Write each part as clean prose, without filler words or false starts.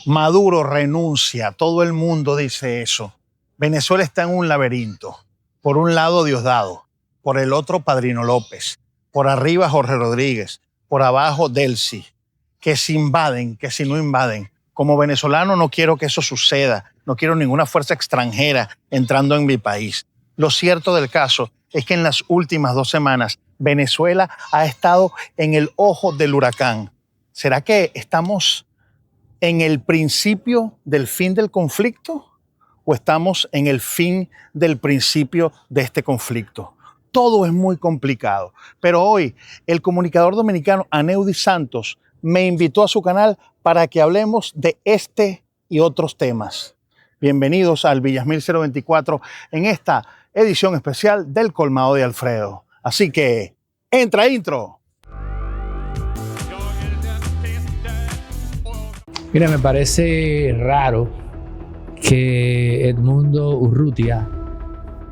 Maduro renuncia, todo el mundo dice eso. Venezuela está en un laberinto. Por un lado Diosdado, por el otro Padrino López, por arriba Jorge Rodríguez, por abajo Delcy. Que si invaden, que si no invaden. Como venezolano no quiero que eso suceda, no quiero ninguna fuerza extranjera entrando en mi país. Lo cierto del caso es que en las últimas 2 semanas Venezuela ha estado en el ojo del huracán. ¿Será que estamos en el principio del fin del conflicto o estamos en el fin del principio de este conflicto? Todo es muy complicado, pero hoy el comunicador dominicano Aneudi Santos me invitó a su canal para que hablemos de este y otros temas. Bienvenidos al Villasmil 024 en esta edición especial del Colmado de Alfredo. Así que, entra intro. Mira, me parece raro que Edmundo Urrutia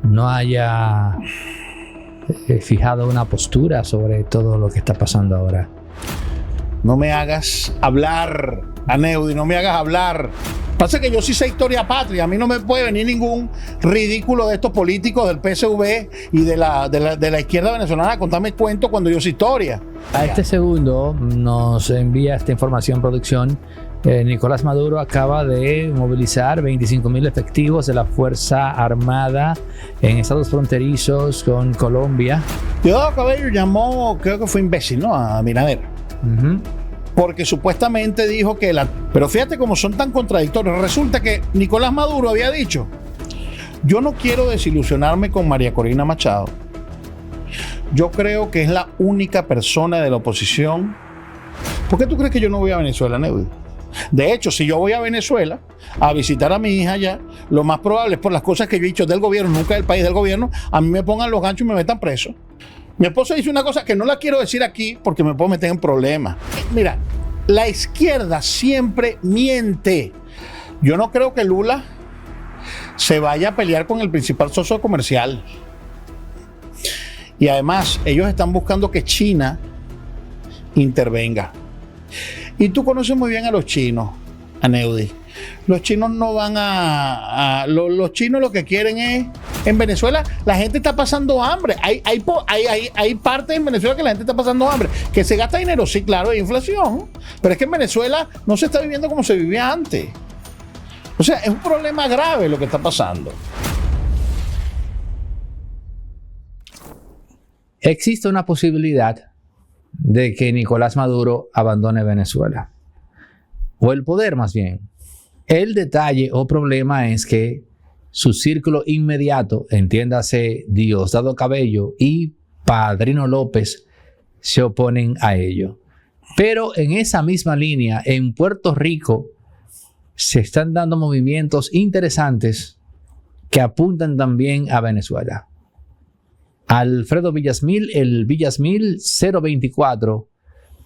no haya fijado una postura sobre todo lo que está pasando ahora. No me hagas hablar, Aneudi, no me hagas hablar. Pasa que yo sí sé historia patria. A mí no me puede venir ningún ridículo de estos políticos del PSV y de la izquierda venezolana a contarme cuentos cuando yo sé historia. A este segundo nos envía esta información producción. Nicolás Maduro acaba de movilizar 25,000 efectivos de la Fuerza Armada en estados fronterizos con Colombia. Diosdado Cabello llamó, creo que fue imbécil, ¿no? A Abinader. Porque supuestamente dijo que Pero fíjate cómo son tan contradictorios. Resulta que Nicolás Maduro había dicho: yo no quiero desilusionarme con María Corina Machado. Yo creo que es la única persona de la oposición. ¿Por qué tú crees que yo no voy a Venezuela, Neudi? De hecho, si yo voy a Venezuela a visitar a mi hija allá, lo más probable es por las cosas que yo he dicho del gobierno, nunca del país, del gobierno, a mí me pongan los ganchos y me metan preso. Mi esposo dice una cosa que no la quiero decir aquí porque me puedo meter en problemas. Mira, la izquierda siempre miente. Yo no creo que Lula se vaya a pelear con el principal socio comercial. Y además, ellos están buscando que China intervenga. Y tú conoces muy bien a los chinos, Aneudi. Los chinos no van los chinos lo que quieren es... En Venezuela la gente está pasando hambre. Hay partes en Venezuela que la gente está pasando hambre. Que se gasta dinero, sí, claro, hay inflación. Pero es que en Venezuela no se está viviendo como se vivía antes. O sea, es un problema grave lo que está pasando. Existe una posibilidad de que Nicolás Maduro abandone Venezuela. O el poder, más bien. El detalle o problema es que su círculo inmediato, entiéndase Diosdado Cabello y Padrino López, se oponen a ello. Pero en esa misma línea, en Puerto Rico, se están dando movimientos interesantes que apuntan también a Venezuela. Alfredo Villasmil, el Villasmil 024,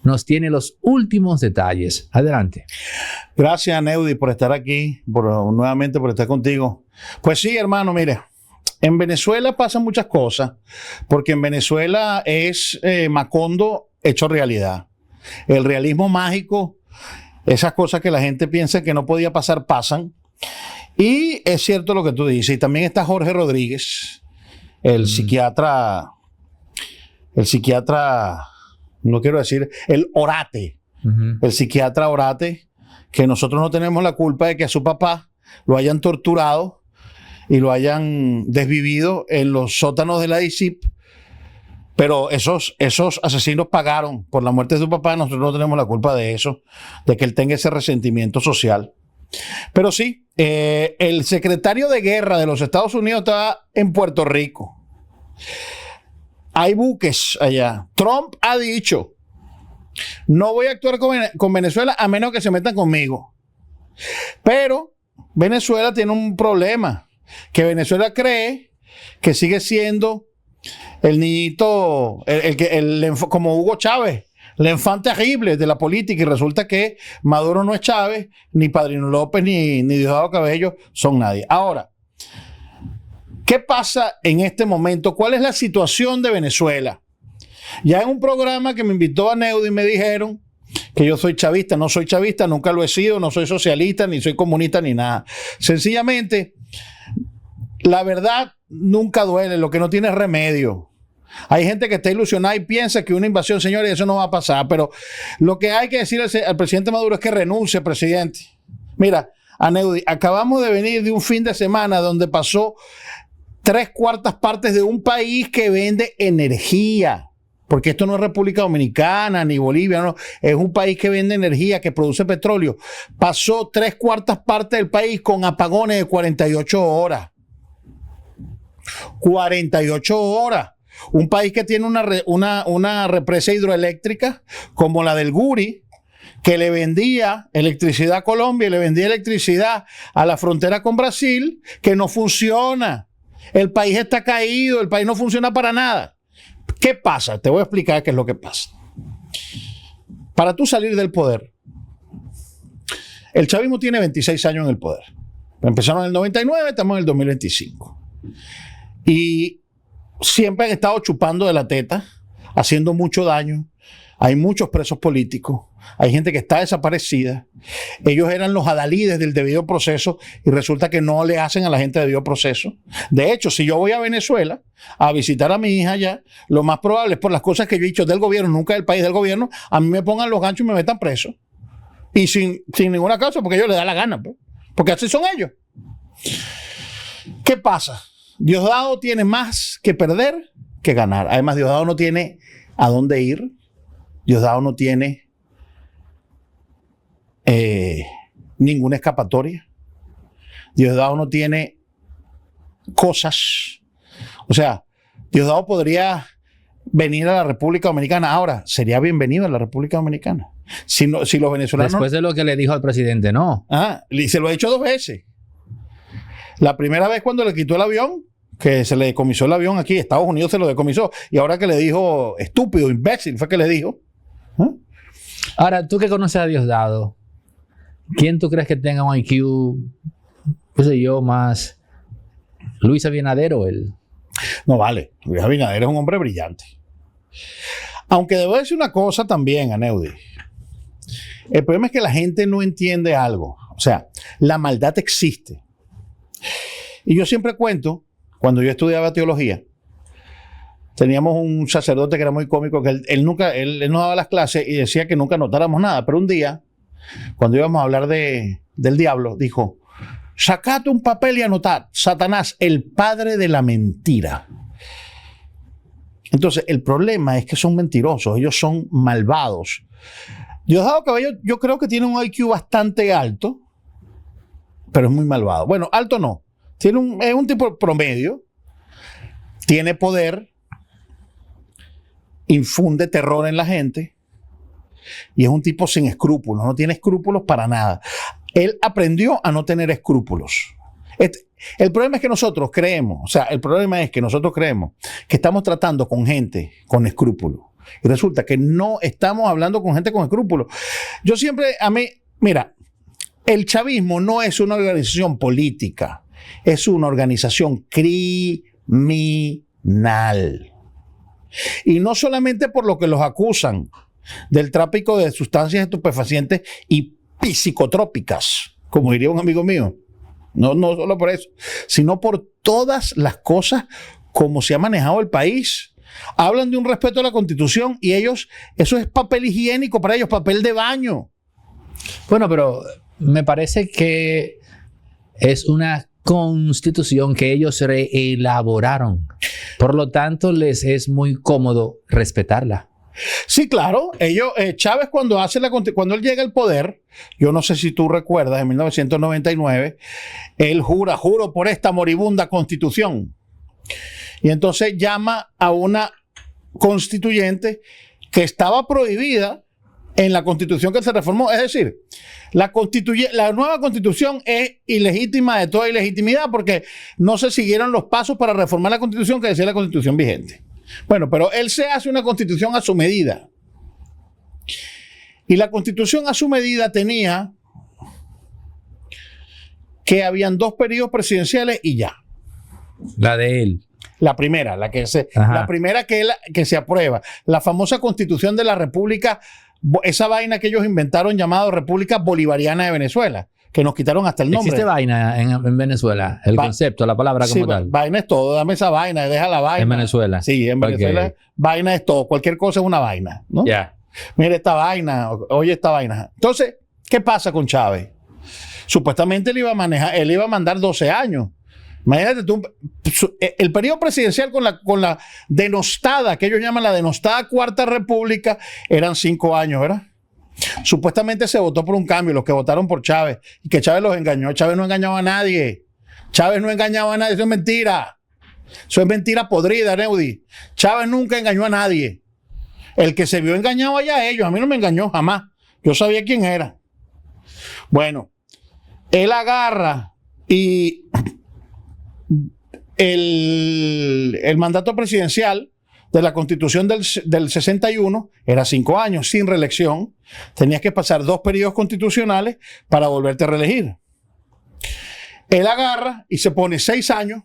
nos tiene los últimos detalles. Adelante. Gracias, Neudi, por estar aquí, nuevamente por estar contigo. Pues sí, hermano, mire, en Venezuela pasan muchas cosas, porque en Venezuela es Macondo hecho realidad. El realismo mágico, esas cosas que la gente piensa que no podía pasar, pasan. Y es cierto lo que tú dices. Y también está Jorge Rodríguez, el psiquiatra, no quiero decir, el orate, el psiquiatra orate, que nosotros no tenemos la culpa de que a su papá lo hayan torturado y lo hayan desvivido en los sótanos de la DICIP, pero esos asesinos pagaron por la muerte de su papá. Nosotros no tenemos la culpa de eso, de que él tenga ese resentimiento social. Pero sí, el secretario de guerra de los Estados Unidos está en Puerto Rico. Hay buques allá. Trump ha dicho: no voy a actuar con Venezuela a menos que se metan conmigo. Pero Venezuela tiene un problema, que Venezuela cree que sigue siendo el niñito, como Hugo Chávez, el enfant terrible de la política, y resulta que Maduro no es Chávez, ni Padrino López, ni Diosdado Cabello son nadie. Ahora, ¿qué pasa en este momento? ¿Cuál es la situación de Venezuela? Ya en un programa que me invitó a Neudi me dijeron que yo soy chavista. No soy chavista, nunca lo he sido, no soy socialista, ni soy comunista, ni nada. Sencillamente, la verdad nunca duele, lo que no tiene es remedio. Hay gente que está ilusionada y piensa que una invasión, señores, eso no va a pasar, pero lo que hay que decir al presidente Maduro es que renuncie, presidente. Mira, Aneudi, acabamos de venir de un fin de semana donde pasó 3/4 partes de un país que vende energía, porque esto no es República Dominicana ni Bolivia, no, es un país que vende energía, que produce petróleo. Pasó 3/4 partes del país con apagones de 48 horas. 48 horas. Un país que tiene una represa hidroeléctrica como la del Guri, que le vendía electricidad a Colombia y le vendía electricidad a la frontera con Brasil, que no funciona. El país está caído, el país no funciona para nada. ¿Qué pasa? Te voy a explicar qué es lo que pasa. Para tú salir del poder, el chavismo tiene 26 años en el poder. Empezaron en el 99, estamos en el 2025. Y siempre han estado chupando de la teta, haciendo mucho daño. Hay muchos presos políticos, hay gente que está desaparecida. Ellos eran los adalides del debido proceso y resulta que no le hacen a la gente debido proceso. De hecho, si yo voy a Venezuela a visitar a mi hija allá, lo más probable es por las cosas que yo he dicho del gobierno, nunca del país, del gobierno, a mí me pongan los ganchos y me metan preso. Y sin ninguna causa, porque a ellos les da la gana, pues, porque así son ellos. ¿Qué pasa? Diosdado tiene más que perder que ganar. Además, Diosdado no tiene a dónde ir. Diosdado no tiene ninguna escapatoria. Diosdado no tiene cosas. O sea, Diosdado podría venir a la República Dominicana. Ahora, sería bienvenido a la República Dominicana. Si los venezolanos... Después de lo que le dijo al presidente, no. Y se lo ha dicho 2 veces. La primera vez cuando le quitó el avión, que se le decomisó el avión aquí, Estados Unidos se lo decomisó. Y ahora que le dijo estúpido, imbécil, fue que le dijo. Ahora, tú que conoces a Diosdado, ¿quién tú crees que tenga un IQ, qué sé yo, más Luis Abinader o él? No vale, Luis Abinader es un hombre brillante. Aunque debo decir una cosa también, Aneudi. El problema es que la gente no entiende algo. O sea, la maldad existe. Y yo siempre cuento, cuando yo estudiaba teología, teníamos un sacerdote que era muy cómico, que él nos daba las clases y decía que nunca anotáramos nada. Pero un día, cuando íbamos a hablar del diablo, dijo: sacate un papel y anotad, Satanás, el padre de la mentira. Entonces, el problema es que son mentirosos, ellos son malvados. Diosdado Cabello, yo creo que tiene un IQ bastante alto, pero es muy malvado. Bueno, alto no. Es un tipo promedio, tiene poder, infunde terror en la gente y es un tipo sin escrúpulos, no tiene escrúpulos para nada. Él aprendió a no tener escrúpulos. El problema es que nosotros creemos que estamos tratando con gente con escrúpulos y resulta que no estamos hablando con gente con escrúpulos. Mira, el chavismo no es una organización política, es una organización criminal. Y no solamente por lo que los acusan del tráfico de sustancias estupefacientes y psicotrópicas, como diría un amigo mío. No solo por eso, sino por todas las cosas como se ha manejado el país. Hablan de un respeto a la Constitución y ellos, eso es papel higiénico para ellos, papel de baño. Bueno, pero me parece que es una constitución que ellos reelaboraron. Por lo tanto, les es muy cómodo respetarla. Sí, claro. Chávez cuando él llega al poder, yo no sé si tú recuerdas, en 1999, él juro por esta moribunda constitución. Y entonces llama a una constituyente que estaba prohibida en la constitución que se reformó. Es decir, la nueva constitución es ilegítima de toda ilegitimidad porque no se siguieron los pasos para reformar la constitución que decía la constitución vigente. Bueno, pero él se hace una constitución a su medida. Y la constitución a su medida tenía que habían 2 periodos presidenciales y ya. La de él. La primera que se aprueba. La famosa Constitución de la República esa vaina que ellos inventaron llamado República Bolivariana de Venezuela, que nos quitaron hasta el nombre. ¿Existe vaina en Venezuela? El concepto, la palabra como sí, tal. Vaina es todo, dame esa vaina, deja la vaina. En Venezuela. Sí, en Venezuela vaina es todo, cualquier cosa es una vaina, ¿no? Ya. Mira esta vaina, oye esta vaina. Entonces, ¿qué pasa con Chávez? Supuestamente él iba a mandar 12 años. Imagínate tú, el periodo presidencial con la denostada, que ellos llaman la denostada Cuarta República, eran 5 años, ¿verdad? Supuestamente se votó por un cambio, los que votaron por Chávez, y que Chávez los engañó. Chávez no engañaba a nadie. Chávez no engañaba a nadie, eso es mentira. Eso es mentira podrida, Neudi. Chávez nunca engañó a nadie. El que se vio engañado allá a ellos, a mí no me engañó jamás. Yo sabía quién era. Bueno, él agarra y el mandato presidencial de la Constitución del 61 era 5 años sin reelección. Tenías que pasar 2 periodos constitucionales para volverte a reelegir. Él agarra y se pone 6 años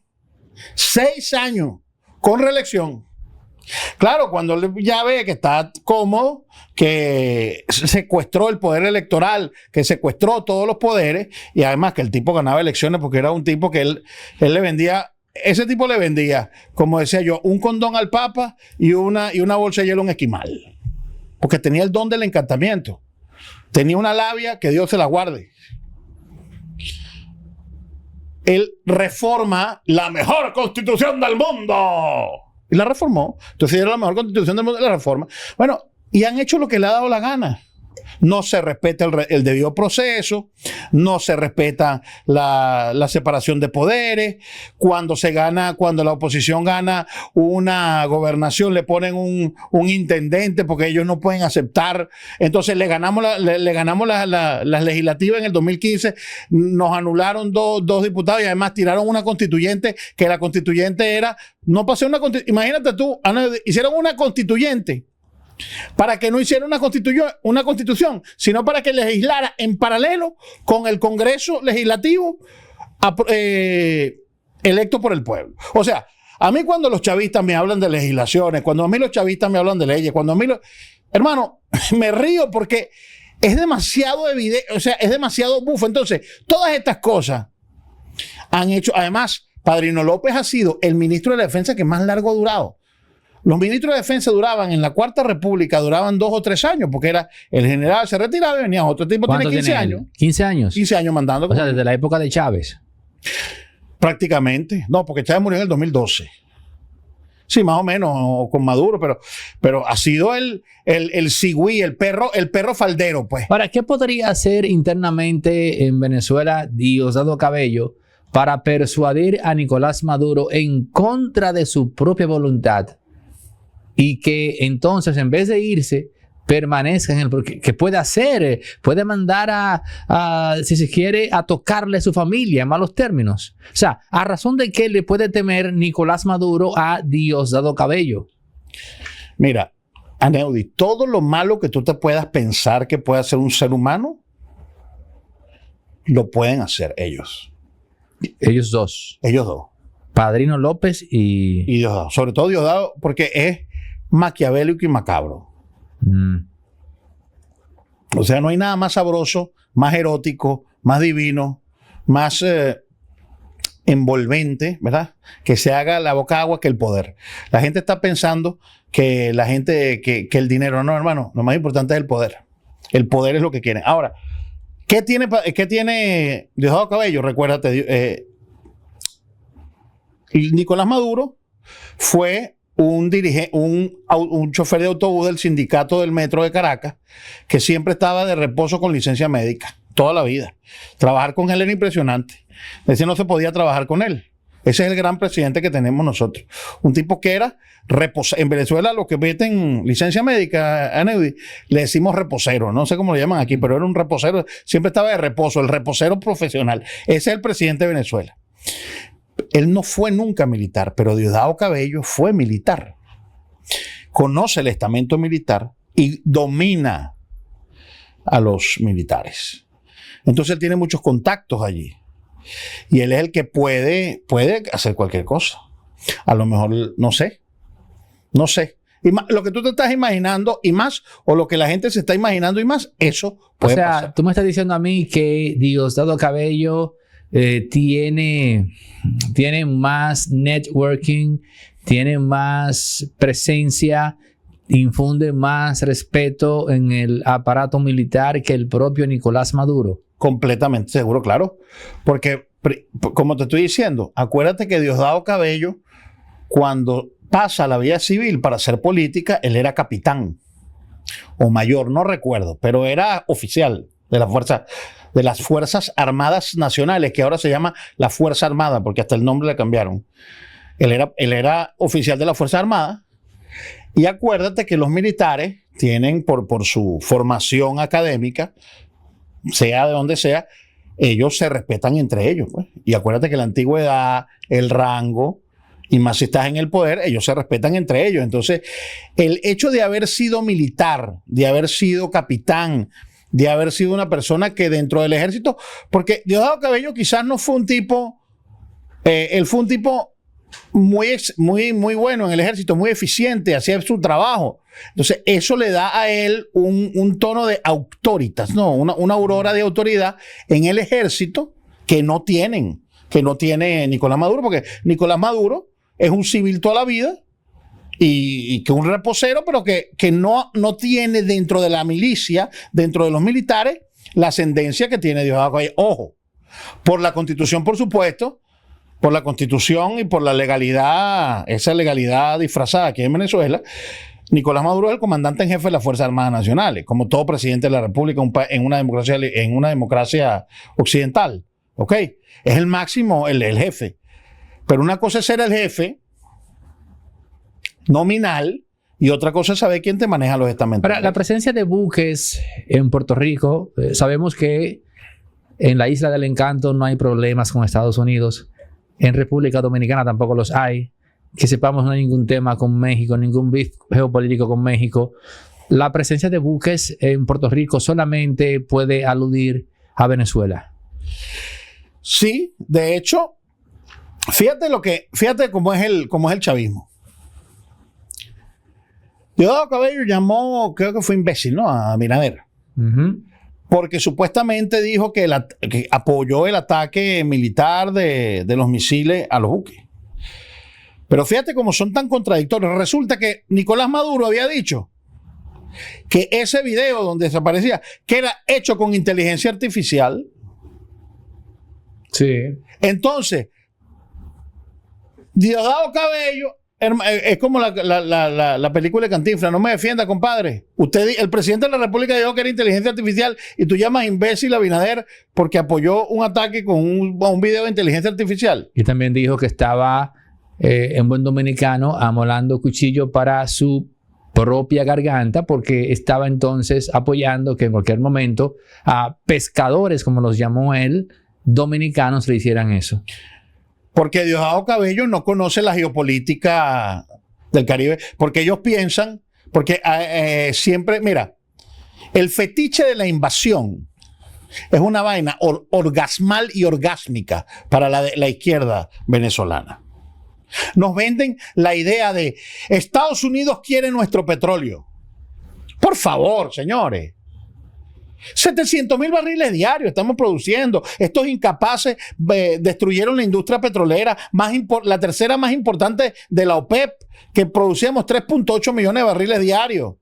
con reelección. Claro, cuando él ya ve que está cómodo, que secuestró el poder electoral, que secuestró todos los poderes, y además que el tipo ganaba elecciones porque era un tipo que él le vendía. Ese tipo le vendía, como decía yo, un condón al Papa y una bolsa de hielo a un esquimal. Porque tenía el don del encantamiento. Tenía una labia que Dios se la guarde. Él reforma la mejor constitución del mundo. Y la reformó. Entonces era la mejor constitución del mundo y la reforma. Bueno, y han hecho lo que le ha dado la gana. No se respeta el debido proceso, no se respeta la separación de poderes. Cuando la oposición gana una gobernación, le ponen un intendente porque ellos no pueden aceptar. Entonces le ganamos las legislativas en el 2015, nos anularon dos diputados y además tiraron una constituyente, que la constituyente era, no pasó una constituyente. Imagínate tú, hicieron una constituyente para que no hiciera una constitución, sino para que legislara en paralelo con el Congreso Legislativo electo por el pueblo. O sea, a mí cuando los chavistas me hablan de legislaciones, cuando a mí los chavistas me hablan de leyes, hermano, me río porque es demasiado evidente, o sea, es demasiado bufo. Entonces, todas estas cosas han hecho, además, Padrino López ha sido el ministro de la Defensa que más largo ha durado. Los ministros de defensa duraban en la Cuarta República, duraban 2 o 3 años, porque era el general se retiraba y venía otro tipo, tiene 15 años. 15 años. 15 años mandando. O sea, desde la época de Chávez. Prácticamente. No, porque Chávez murió en el 2012. Sí, más o menos, con Maduro, pero ha sido el cigüí, el perro faldero, pues. Ahora, ¿qué podría hacer internamente en Venezuela Diosdado Cabello para persuadir a Nicolás Maduro en contra de su propia voluntad? Y que entonces, en vez de irse, permanezca en el... ¿Qué puede hacer? Puede mandar si se quiere, a tocarle a su familia en malos términos. O sea, ¿a razón de qué le puede temer Nicolás Maduro a Diosdado Cabello? Mira, Aneudi, todo lo malo que tú te puedas pensar que puede hacer un ser humano, lo pueden hacer ellos. Ellos dos. Ellos dos. Padrino López y Diosdado. Sobre todo Diosdado, porque es maquiavélico y macabro. O sea, no hay nada más sabroso, más erótico, más divino, más envolvente, ¿verdad? Que se haga la boca agua que el poder. La gente está pensando que el dinero, no, hermano, lo más importante es el poder. El poder es lo que quieren. Ahora, ¿qué tiene Diosdado Cabello? Recuérdate, Nicolás Maduro fue un chofer de autobús del sindicato del metro de Caracas que siempre estaba de reposo con licencia médica toda la vida. Trabajar con él era impresionante. Decía, no se podía trabajar con él. Ese es el gran presidente que tenemos nosotros. Un tipo que era en Venezuela, los que meten licencia médica, Aneudi, le decimos reposero, no sé cómo lo llaman aquí, pero era un reposero, siempre estaba de reposo, el reposero profesional. Ese es el presidente de Venezuela. Él no fue nunca militar, pero Diosdado Cabello fue militar. Conoce el estamento militar y domina a los militares. Entonces él tiene muchos contactos allí. Y él es el que puede hacer cualquier cosa. A lo mejor, no sé. lo que tú te estás imaginando y más, o lo que la gente se está imaginando y más, eso puede pasar. Tú me estás diciendo a mí que Diosdado Cabello tiene más networking, tiene más presencia, infunde más respeto en el aparato militar que el propio Nicolás Maduro. Completamente seguro, claro. Porque, como te estoy diciendo, acuérdate que Diosdado Cabello, cuando pasa a la vida civil para hacer política, él era capitán o mayor, no recuerdo, pero era oficial de las Fuerzas Armadas Nacionales, que ahora se llama la Fuerza Armada, porque hasta el nombre le cambiaron. Él era oficial de la Fuerza Armada. Y acuérdate que los militares tienen, por su formación académica, sea de donde sea, ellos se respetan entre ellos, pues. Y acuérdate que la antigüedad, el rango, y más si estás en el poder, ellos se respetan entre ellos. Entonces, el hecho de haber sido militar, de haber sido capitán, de haber sido una persona que dentro del ejército, porque Diosdado Cabello quizás no fue un tipo, él fue un tipo muy bueno en el ejército, muy eficiente, hacía su trabajo. Entonces, eso le da a él un tono de autoritas, ¿no? Una aurora de autoridad en el ejército que no tiene Nicolás Maduro, porque Nicolás Maduro es un civil toda la vida y que un reposero, pero que no tiene dentro de la milicia, dentro de los militares, la ascendencia que tiene Diosdado Cabello. Ojo, por la Constitución, por supuesto, por la Constitución y por la legalidad, esa legalidad disfrazada aquí en Venezuela, Nicolás Maduro es el comandante en jefe de las Fuerzas Armadas Nacionales, como todo presidente de la República en una democracia occidental. ¿Ok? Es el máximo, el jefe. Pero una cosa es ser el jefe nominal y otra cosa es saber quién te maneja los estamentos. Ahora, la presencia de buques en Puerto Rico, sabemos que en la Isla del Encanto no hay problemas con Estados Unidos. En República Dominicana tampoco los hay. Que sepamos, no hay ningún tema con México, ningún beef geopolítico con México. La presencia de buques en Puerto Rico solamente puede aludir a Venezuela. Sí, de hecho, fíjate cómo es el chavismo. Diosdado Cabello llamó, creo que fue imbécil, ¿no? A Abinader. Porque supuestamente dijo que apoyó el ataque militar de los misiles a los buques. Pero fíjate cómo son tan contradictorios. Resulta que Nicolás Maduro había dicho que ese video donde desaparecía, que era hecho con inteligencia artificial. Sí. Entonces, Diosdado Cabello es como la película de Cantinflas, no me defienda, compadre. El presidente de la República dijo que era inteligencia artificial y tú llamas imbécil a Abinader porque apoyó un ataque con un video de inteligencia artificial. Y también dijo que estaba en buen dominicano amolando cuchillo para su propia garganta porque estaba entonces apoyando que en cualquier momento a pescadores, como los llamó él, dominicanos le hicieran eso. Porque Diosdado Cabello no conoce la geopolítica del Caribe, porque ellos piensan, porque siempre, mira, el fetiche de la invasión es una vaina orgasmal y orgásmica para la izquierda venezolana. Nos venden la idea de Estados Unidos quiere nuestro petróleo. Por favor, señores. 700,000 barriles diarios estamos produciendo. Estos incapaces destruyeron la industria petrolera, la tercera más importante de la OPEP, que producíamos 3.8 millones de barriles diarios.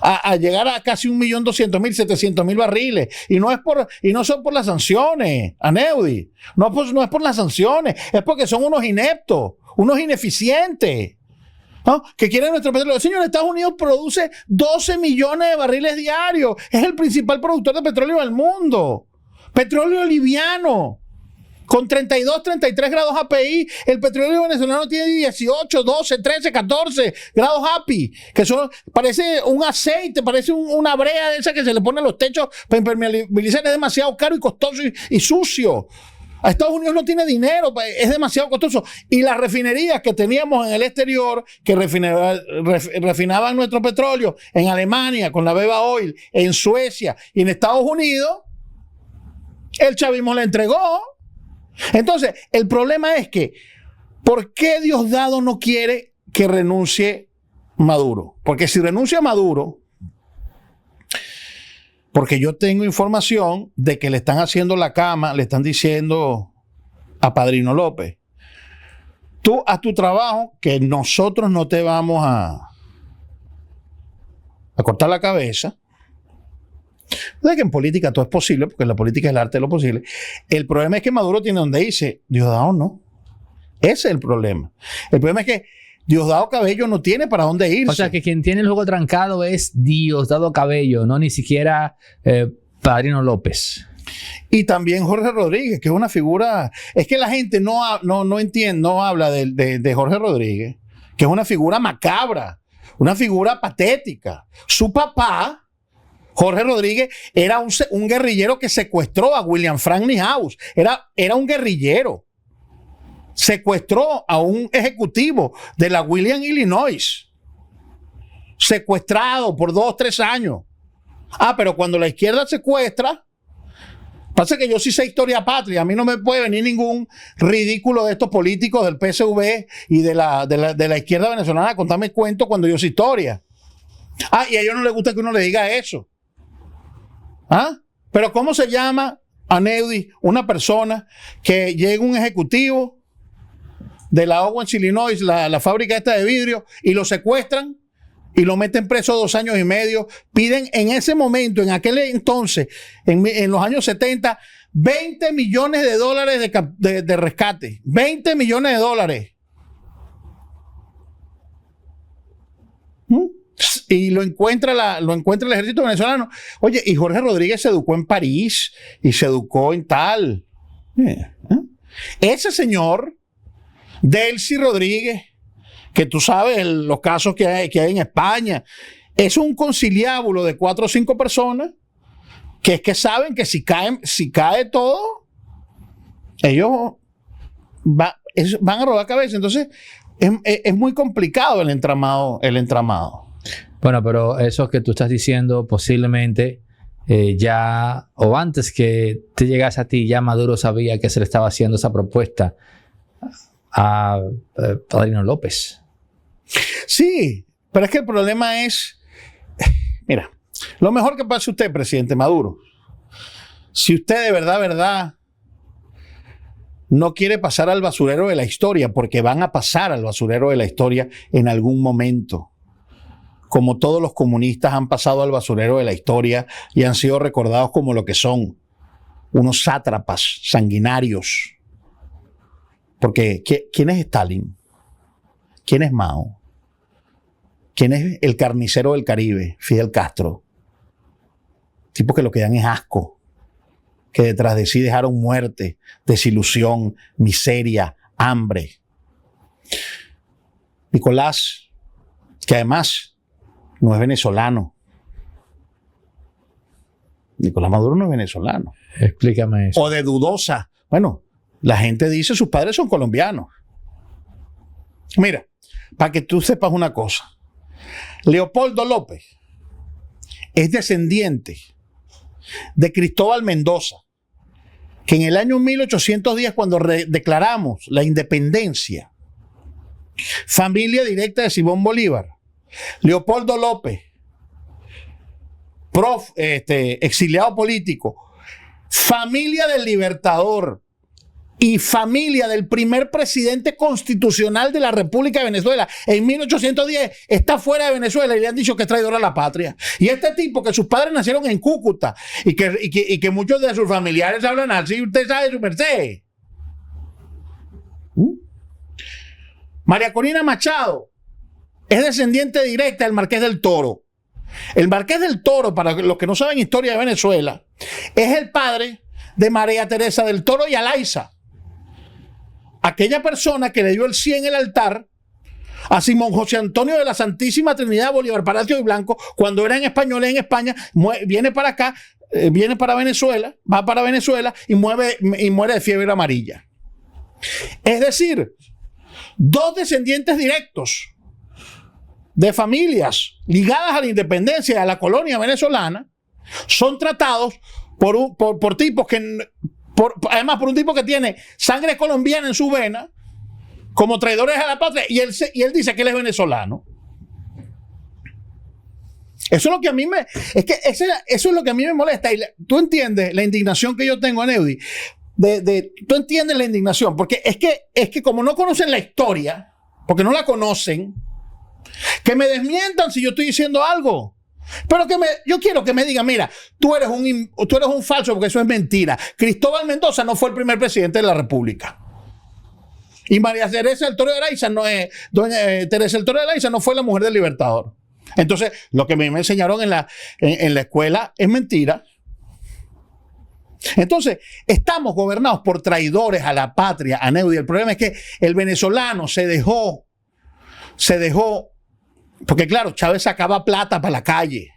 A llegar a casi 1.200.000, 700,000 barriles. Y no son por las sanciones, Aneudi. No es por las sanciones, es porque son unos ineptos, unos ineficientes, ¿no? Que quieren nuestro petróleo. Señor, Estados Unidos produce 12 millones de barriles diarios. Es el principal productor de petróleo del mundo. Petróleo liviano. Con 32, 33 grados API, el petróleo venezolano tiene 18, 12, 13, 14 grados API, que parece un aceite, parece una brea de esa que se le pone a los techos para impermeabilizar. Es demasiado caro y costoso y sucio. A Estados Unidos no tiene dinero, es demasiado costoso. Y las refinerías que teníamos en el exterior, que refinaban nuestro petróleo, en Alemania con la Beba Oil, en Suecia y en Estados Unidos, el chavismo le entregó. Entonces, el problema es que, ¿por qué Diosdado no quiere que renuncie Maduro. Porque si renuncia Maduro, porque yo tengo información de que le están haciendo la cama, le están diciendo a Padrino López, tú haz tu trabajo, que nosotros no te vamos a cortar la cabeza. No es que en política todo es posible, porque la política es el arte de lo posible. El problema es que Maduro tiene donde dice, Diosdado no. Ese es el problema. El problema es que Diosdado Cabello no tiene para dónde irse. O sea, que quien tiene el juego trancado es Diosdado Cabello, no ni siquiera Padrino López. Y también Jorge Rodríguez, que es una figura... Es que la gente no entiende, no habla de Jorge Rodríguez, que es una figura macabra, una figura patética. Su papá, Jorge Rodríguez, era un guerrillero que secuestró a William Frank Niehaus. Era un guerrillero. Secuestró a un ejecutivo de la William, Illinois. Secuestrado por 2 o 3 años. Pero cuando la izquierda secuestra, pasa que yo sí sé historia patria. A mí no me puede venir ningún ridículo de estos políticos del PSV y de la izquierda venezolana a contarme cuentos cuando yo sé historia. Y a ellos no les gusta que uno le diga eso. Pero ¿cómo se llama, Aneudi, una persona que llega un ejecutivo de la Owens, Illinois, la fábrica esta de vidrio, y lo secuestran y lo meten preso 2 años y medio? Piden en ese momento, en aquel entonces, en los años 70, $20 millones de rescate. $20 millones. Y lo encuentra el ejército venezolano. Oye, y Jorge Rodríguez se educó en París y se educó en tal. Ese señor, Delcy Rodríguez, que tú sabes los casos que hay en España, es un conciliábulo de 4 o 5 personas que saben que si cae todo, ellos van a robar cabeza. Entonces es muy complicado el entramado. Bueno, pero eso que tú estás diciendo posiblemente ya, o antes que te llegase a ti, ya Maduro sabía que se le estaba haciendo esa propuesta a Padrino López. Sí, pero es que el problema es, mira, lo mejor que pase usted, presidente Maduro, si usted de verdad no quiere pasar al basurero de la historia, porque van a pasar al basurero de la historia en algún momento, como todos los comunistas han pasado al basurero de la historia y han sido recordados como lo que son, unos sátrapas sanguinarios. Porque ¿quién es Stalin? ¿Quién es Mao? ¿Quién es el carnicero del Caribe? Fidel Castro. Tipos que lo que dan es asco, que detrás de sí dejaron muerte, desilusión, miseria, hambre. Nicolás, que además no es venezolano. Nicolás Maduro no es venezolano. Explícame eso. O de dudosa. Bueno, la gente dice sus padres son colombianos. Mira, para que tú sepas una cosa. Leopoldo López es descendiente de Cristóbal Mendoza, que en el año 1810, cuando declaramos la independencia, familia directa de Simón Bolívar, Leopoldo López, exiliado político, familia del Libertador y familia del primer presidente constitucional de la República de Venezuela en 1810, está fuera de Venezuela y le han dicho que es traidor a la patria. Y este tipo, que sus padres nacieron en Cúcuta y que muchos de sus familiares hablan así, usted sabe, su merced. María Corina Machado es descendiente directa del Marqués del Toro. El Marqués del Toro, para los que no saben historia de Venezuela, es el padre de María Teresa del Toro y Alaiza, aquella persona que le dio el sí en el altar a Simón José Antonio de la Santísima Trinidad Bolívar Palacio y Blanco cuando eran españoles en España. Viene para acá, viene para Venezuela, va para Venezuela y muere de fiebre amarilla. Es decir, 2 descendientes directos de familias ligadas a la independencia y a la colonia venezolana son tratados por tipos que, además por un tipo que tiene sangre colombiana en su vena, como traidores a la patria, y él dice que él es venezolano. Eso es lo que a mí me... eso es lo que a mí me molesta. Y tú entiendes la indignación que yo tengo, Neudi. Tú entiendes la indignación. Porque es que como no conocen la historia, porque no la conocen, que me desmientan si yo estoy diciendo algo. Pero yo quiero que me digan, mira, tú eres un falso, porque eso es mentira. Cristóbal Mendoza no fue el primer presidente de la República. Y María Teresa del Toro de Araiza Teresa del Toro de Araiza no fue la mujer del Libertador. Entonces, lo que me enseñaron en la escuela es mentira. Entonces, estamos gobernados por traidores a la patria, a Neudi. El problema es que el venezolano se dejó, porque claro, Chávez sacaba plata para la calle.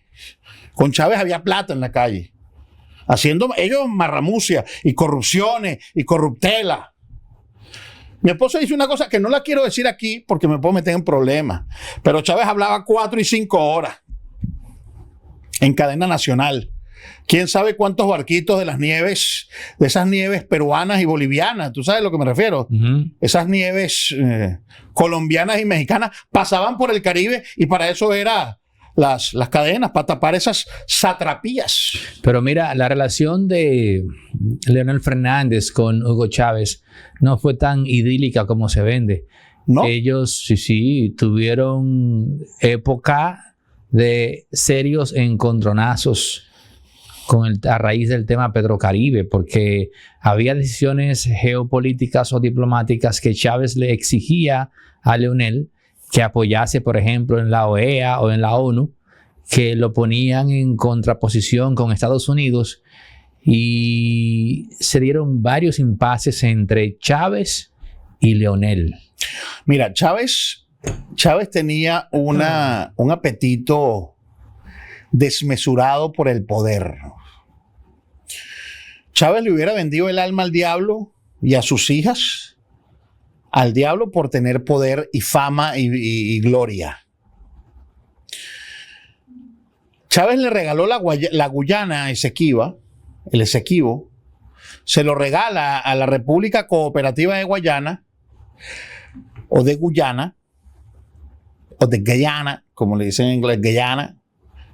Con Chávez había plata en la calle. Haciendo ellos marramucia y corrupciones y corruptela. Mi esposo dice una cosa que no la quiero decir aquí porque me puedo meter en problemas. Pero Chávez hablaba 4 y 5 horas en cadena nacional. ¿Quién sabe cuántos barquitos de esas nieves peruanas y bolivianas? ¿Tú sabes a lo que me refiero? Esas nieves colombianas y mexicanas pasaban por el Caribe y para eso eran las cadenas, para tapar esas satrapías. Pero mira, la relación de Leonel Fernández con Hugo Chávez no fue tan idílica como se vende. ¿No? Ellos sí tuvieron época de serios encontronazos a raíz del tema Petrocaribe, porque había decisiones geopolíticas o diplomáticas que Chávez le exigía a Leonel que apoyase, por ejemplo, en la OEA o en la ONU, que lo ponían en contraposición con Estados Unidos, y se dieron varios impases entre Chávez y Leonel. Mira, Chávez tenía un apetito desmesurado por el poder. Chávez le hubiera vendido el alma al diablo y a sus hijas al diablo por tener poder y fama y gloria. Chávez le regaló la Guyana a Esequiba, el Esequibo, se lo regala a la República Cooperativa de Guayana, o de Guyana, o de Guyana, como le dicen en inglés, Guyana,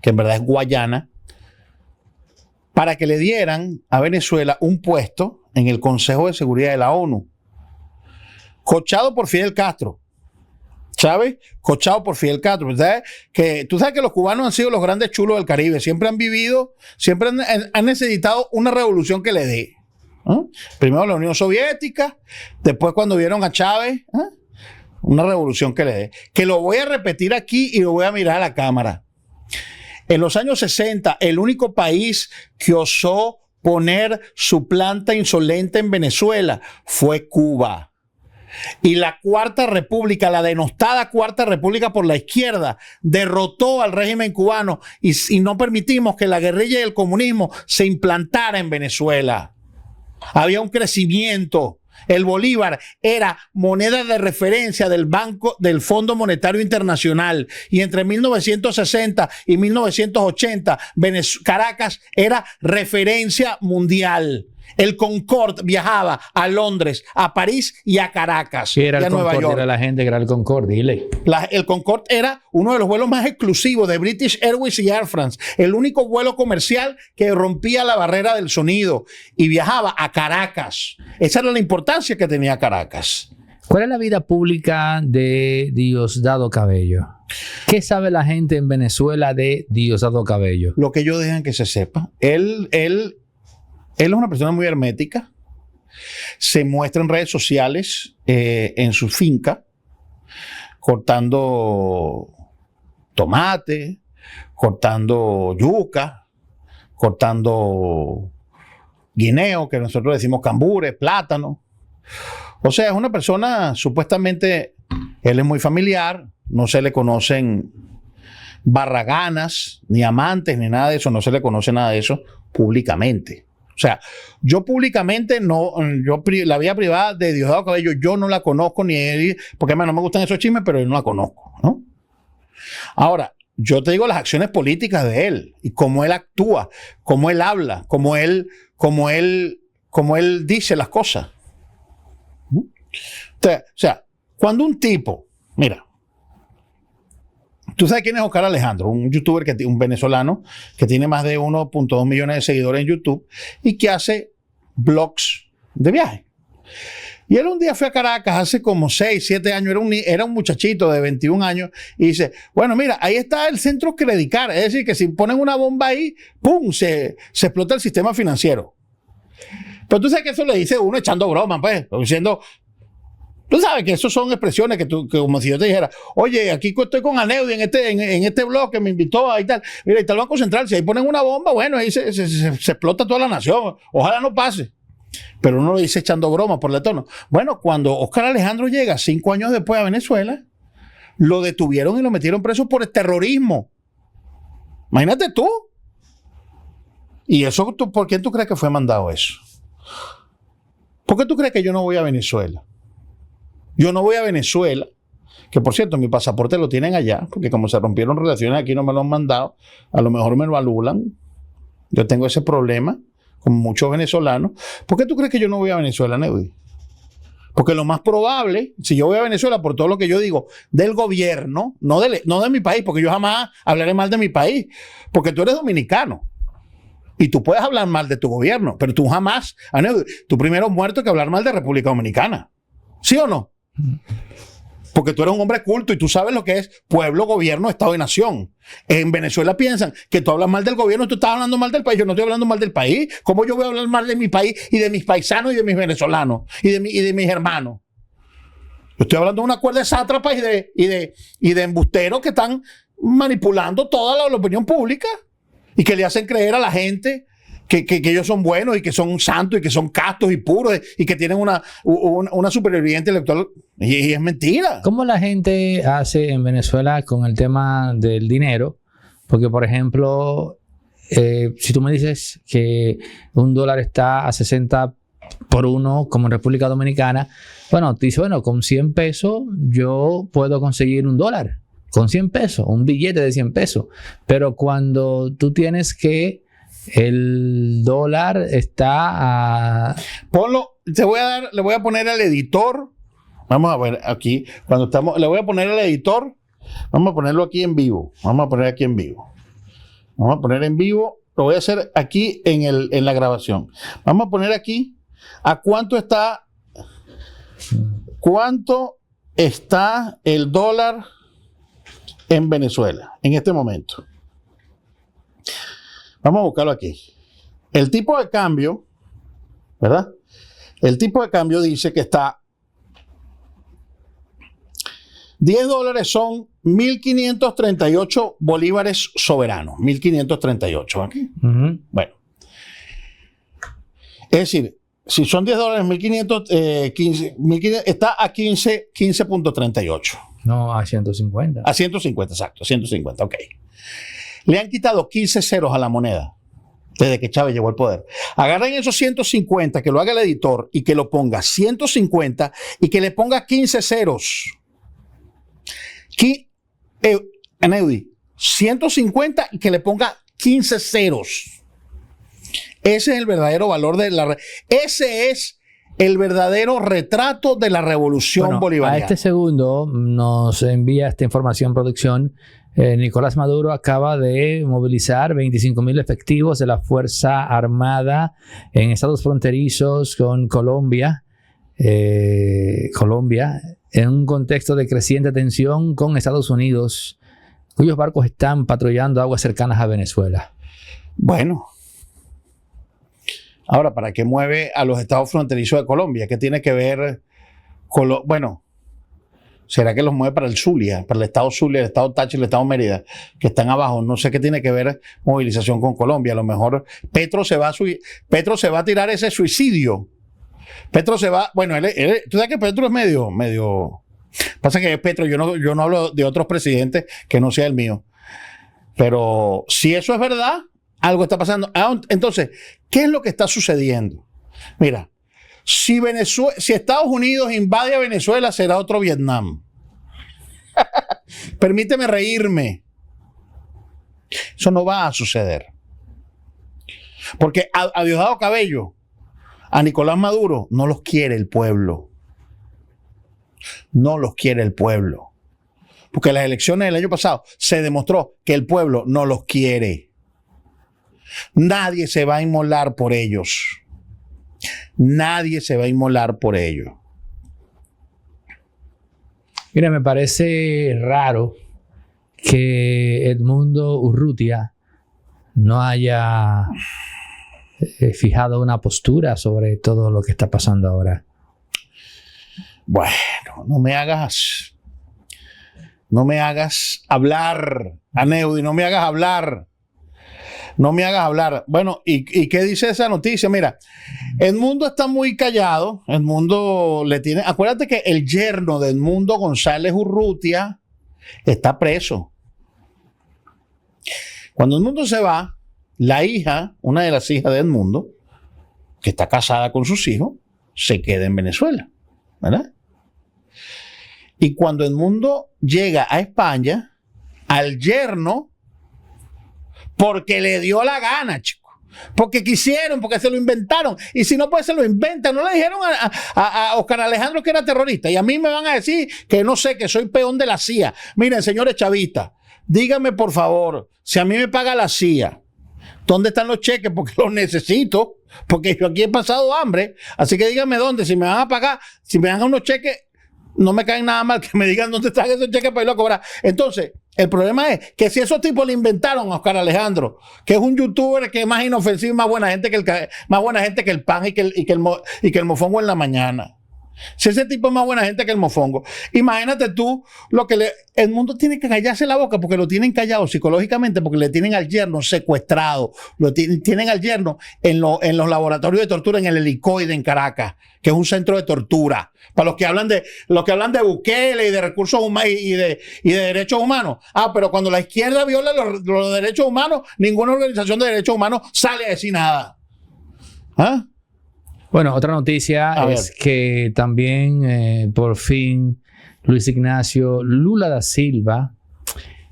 que en verdad es Guayana, para que le dieran a Venezuela un puesto en el Consejo de Seguridad de la ONU, coachado por Fidel Castro. Chávez, coachado por Fidel Castro. Tú sabes que los cubanos han sido los grandes chulos del Caribe. Siempre han vivido, siempre han necesitado una revolución que le dé. Primero la Unión Soviética, después cuando vieron a Chávez, una revolución que le dé. Que lo voy a repetir aquí y lo voy a mirar a la cámara. En los años 60, el único país que osó poner su planta insolente en Venezuela fue Cuba. Y la Cuarta República, la denostada Cuarta República por la izquierda, derrotó al régimen cubano y no permitimos que la guerrilla y el comunismo se implantara en Venezuela. Había un crecimiento. El bolívar era moneda de referencia del Fondo Monetario Internacional, y entre 1960 y 1980 Caracas era referencia mundial. El Concorde viajaba a Londres, a París y a Caracas. Era y a el Nueva Concorde, York. era la gente que era el Concorde, dile. El Concorde era uno de los vuelos más exclusivos de British Airways y Air France. El único vuelo comercial que rompía la barrera del sonido y viajaba a Caracas. Esa era la importancia que tenía Caracas. ¿Cuál es la vida pública de Diosdado Cabello? ¿Qué sabe la gente en Venezuela de Diosdado Cabello? Lo que ellos dejan que se sepa. Él es una persona muy hermética. Se muestra en redes sociales en su finca cortando tomate, cortando yuca, cortando guineo, que nosotros decimos cambures, plátano. O sea, es una persona, supuestamente, él es muy familiar, no se le conocen barraganas, ni amantes, ni nada de eso, no se le conoce nada de eso públicamente. O sea, yo públicamente no, la vida privada de Diosdado Cabello, yo no la conozco ni él, porque además no me gustan esos chismes, pero yo no la conozco, ¿no? Ahora, yo te digo las acciones políticas de él y cómo él actúa, cómo él habla, cómo él dice las cosas. O sea, cuando un tipo, mira, Tú sabes quién es Oscar Alejandro, un youtuber, un venezolano que tiene más de 1.2 millones de seguidores en YouTube y que hace vlogs de viaje. Y él un día fue a Caracas hace como 6, 7 años, era un muchachito de 21 años, y dice, bueno, mira, ahí está el centro Credicar, es decir, que si ponen una bomba ahí, ¡pum!, se explota el sistema financiero. Pero tú sabes que eso le dice uno echando broma, pues, diciendo, tú sabes que eso son expresiones que como si yo te dijera, oye, aquí estoy con Aneudi en este blog que me invitó ahí tal, mira, ahí está el Banco Central, si ahí ponen una bomba, bueno, ahí se explota toda la nación, ojalá no pase. Pero uno lo dice echando broma por el tono. Bueno, cuando Oscar Alejandro llega 5 años después a Venezuela, lo detuvieron y lo metieron preso por terrorismo. Imagínate tú. ¿Y eso por qué tú crees que fue mandado eso? ¿Por qué tú crees que yo no voy a Venezuela? Yo no voy a Venezuela, que por cierto, mi pasaporte lo tienen allá, porque como se rompieron relaciones aquí no me lo han mandado, a lo mejor me lo anulan. Yo tengo ese problema como muchos venezolanos. ¿Por qué tú crees que yo no voy a Venezuela, Neudi? Porque lo más probable, si yo voy a Venezuela por todo lo que yo digo del gobierno, no de mi país, porque yo jamás hablaré mal de mi país, porque tú eres dominicano y tú puedes hablar mal de tu gobierno, pero tú jamás, Neudi, tú primero muerto que hablar mal de República Dominicana. ¿Sí o no? Porque tú eres un hombre culto y tú sabes lo que es pueblo, gobierno, Estado y nación. En Venezuela piensan que tú hablas mal del gobierno y tú estás hablando mal del país. Yo no estoy hablando mal del país. ¿Cómo yo voy a hablar mal de mi país y de mis paisanos y de mis venezolanos y de mis hermanos? Yo estoy hablando de una cuerda de sátrapas y de embusteros que están manipulando toda la opinión pública y que le hacen creer a la gente que ellos son buenos y que son santos y que son castos y puros y que tienen una superioridad intelectual. Y es mentira. ¿Cómo la gente hace en Venezuela con el tema del dinero? Porque, por ejemplo, si tú me dices que un dólar está a 60 por 1 como en República Dominicana, bueno, te dice, bueno, con 100 pesos yo puedo conseguir un dólar. Con 100 pesos, un billete de 100 pesos. Pero cuando tú tienes que el dólar está a... Ponlo, le voy a poner al editor. Vamos a ver aquí, le voy a poner al editor. Vamos a ponerlo aquí en vivo. Vamos a poner aquí en vivo. Vamos a poner en vivo. Lo voy a hacer aquí en la grabación. Vamos a poner aquí a cuánto está el dólar en Venezuela en este momento. Vamos a buscarlo aquí. El tipo de cambio, ¿verdad? El tipo de cambio dice que está... 10 dólares son 1.538 bolívares soberanos. 1.538 aquí. Bueno. Es decir, si son 10 dólares, 1.500, está a 15.38. No, a 150. A 150, exacto. A 150, ok. Le han quitado 15 ceros a la moneda desde que Chávez llegó al poder. Agarren esos 150, que lo haga el editor y que lo ponga 150 y que le ponga 15 ceros. Aneudi, 150 y que le ponga 15 ceros. Ese es el verdadero valor ese es el verdadero retrato de la revolución bolivariana. A este segundo nos envía esta información, producción. Nicolás Maduro acaba de movilizar 25,000 efectivos de la Fuerza Armada en estados fronterizos con Colombia, en un contexto de creciente tensión con Estados Unidos, cuyos barcos están patrullando aguas cercanas a Venezuela. Bueno. Ahora, ¿para qué mueve a los estados fronterizos de Colombia? ¿Qué tiene que ver con bueno, ¿será que los mueve para el Zulia, para el estado Zulia, el estado Táchira, el estado Mérida, que están abajo? No sé qué tiene que ver movilización con Colombia. A lo mejor Petro se va a tirar ese suicidio. Petro se va, bueno, tú sabes que Petro es medio. Pasa que Petro, yo no hablo de otros presidentes que no sea el mío. Pero si eso es verdad, algo está pasando. Entonces, ¿qué es lo que está sucediendo? Mira, si Estados Unidos invade a Venezuela, será otro Vietnam. Permíteme reírme. Eso no va a suceder. Porque a Diosdado Cabello, a Nicolás Maduro, no los quiere el pueblo. No los quiere el pueblo. porque en las elecciones del año pasado se demostró que el pueblo no los quiere. Nadie se va a inmolar por ellos. Nadie se va a inmolar por ellos. Mira, me parece raro que Edmundo Urrutia no haya fijado una postura sobre todo lo que está pasando ahora. Bueno, no me hagas hablar, Aneudi, no me hagas hablar. No me hagas hablar. Bueno, ¿y qué dice esa noticia? Mira, Edmundo está muy callado. Edmundo le tiene... Acuérdate que el yerno de Edmundo González Urrutia está preso. Cuando Edmundo se va, la hija, una de las hijas de Edmundo, que está casada con sus hijos, se queda en Venezuela, ¿verdad? Y cuando Edmundo llega a España, al yerno, porque le dio la gana, chico. Porque quisieron, porque se lo inventaron. Y si no, pues se lo inventan. No le dijeron a Oscar Alejandro que era terrorista. Y a mí me van a decir que no sé, que soy peón de la CIA. Miren, señores chavistas, díganme por favor, si a mí me paga la CIA, ¿dónde están los cheques? Porque los necesito. Porque yo aquí he pasado hambre. Así que díganme dónde. Si me van a pagar, si me dan unos cheques, no me caen nada mal que me digan dónde están esos cheques para irlo a cobrar. Entonces, el problema es que si esos tipos le inventaron a Oscar Alejandro, que es un youtuber que es más inofensivo y más buena gente que el pan y que el mofongo en la mañana. Si ese tipo es más buena gente que el mofongo, imagínate tú el mundo tiene que callarse la boca porque lo tienen callado psicológicamente, porque le tienen al yerno secuestrado, tienen al yerno en los laboratorios de tortura en el Helicoide en Caracas, que es un centro de tortura. Para los que hablan de Bukele y de recursos humanos y de derechos humanos. Pero cuando la izquierda viola los derechos humanos, ninguna organización de derechos humanos sale a decir nada. ¿Ah? Bueno, otra noticia es que también por fin Luis Ignacio Lula da Silva